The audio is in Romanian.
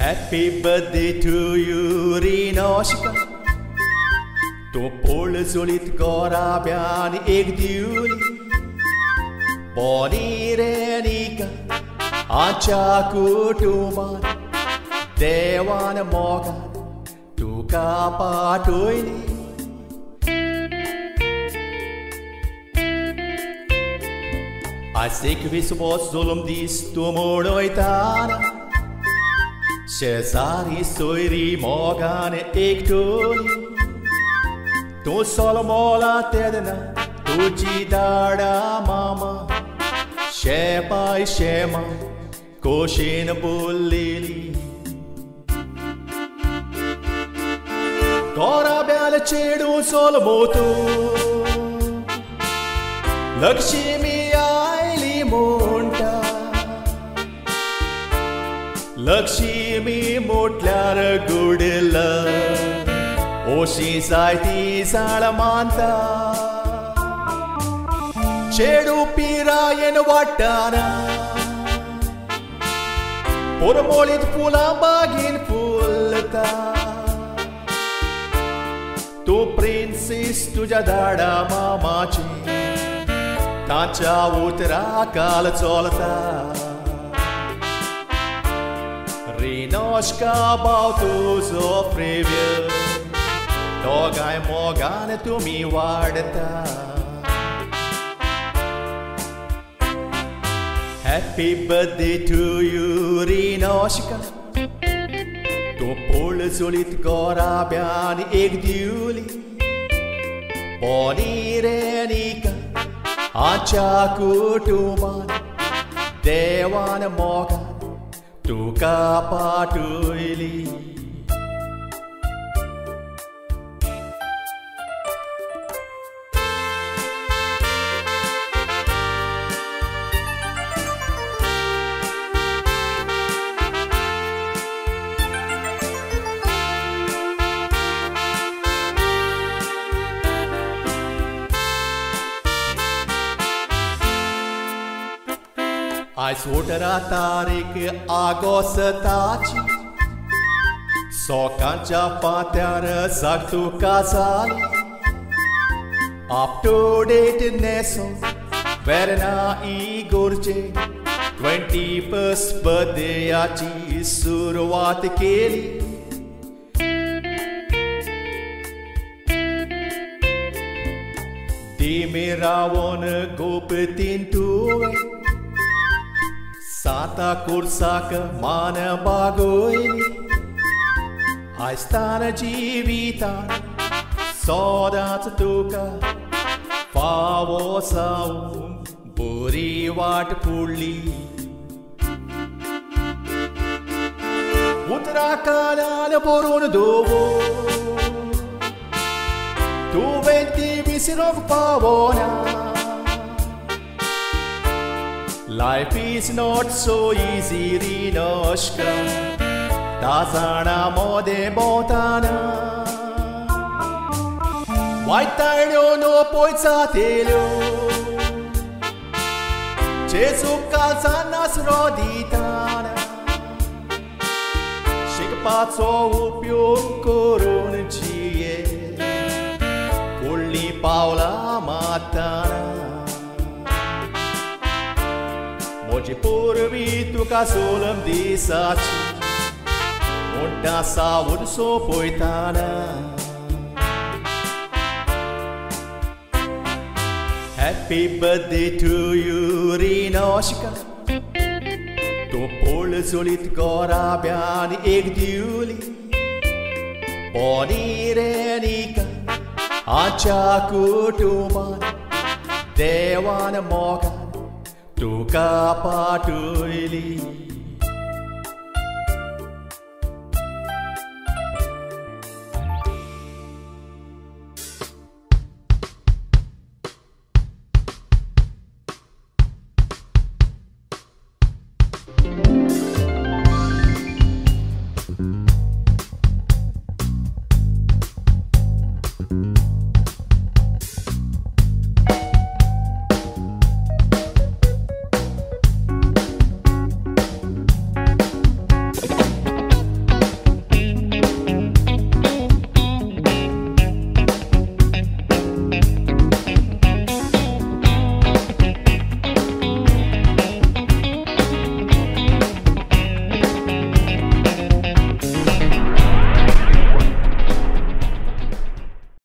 Happy birthday to you, Rinoshka. To polzulit gorabiani egdiuli. Boni renika, acha kutuman. Dewan mogan, tu kapatuili. Asik visvos zulum dis tumoroitana. Cesari soiri mogane ektoli. Tu solmola tedna, tu jidada mama. Shepai shema, koshin bullili. Gora bela chedu solmotu. Lakshmi aili monta. Lakshmi motlar gudilla. Oshi saiti salamanta. Chedu pirayen watana. Pormolit pula bagin pulta. Tu princess tuja dada mamachi. Tacha utra kal cholta. Rinoshka bautu so preview. Dogai mogane tu mi vardata. Happy birthday to you, Rinoshka. Tu polzulit gorabiani egdiuli. Boni renika, acha kutuman. Dewan mogan, tu kapatuili. Ai sotara tarik agostataci. So cancha pateară tu casali. Up to date neso verna igurce. 21st birthday aci suruat keli. Dimiravon gopetin tuve. Sata cursacă mană bagoi. Hai stana jivita sodați tuca. Favo sau buri vat pulli. Uttarakhand borun dovo. Tu venti visirog pavona. Life is not so easy, Rinoshka. Tazana mode botana. Vaitaino no poitsatelio. Cesu calzanas roditana. Shikpatso upium coruncie. Culli Paula matana. Moji purvitu casulam disaci. Monta saud so poitana. Happy birthday to you, Rinoshka. Tu polzulit gorabiani egdiuli. Boni renika, acha kutuman. Dewan mogan, tu kapatuili.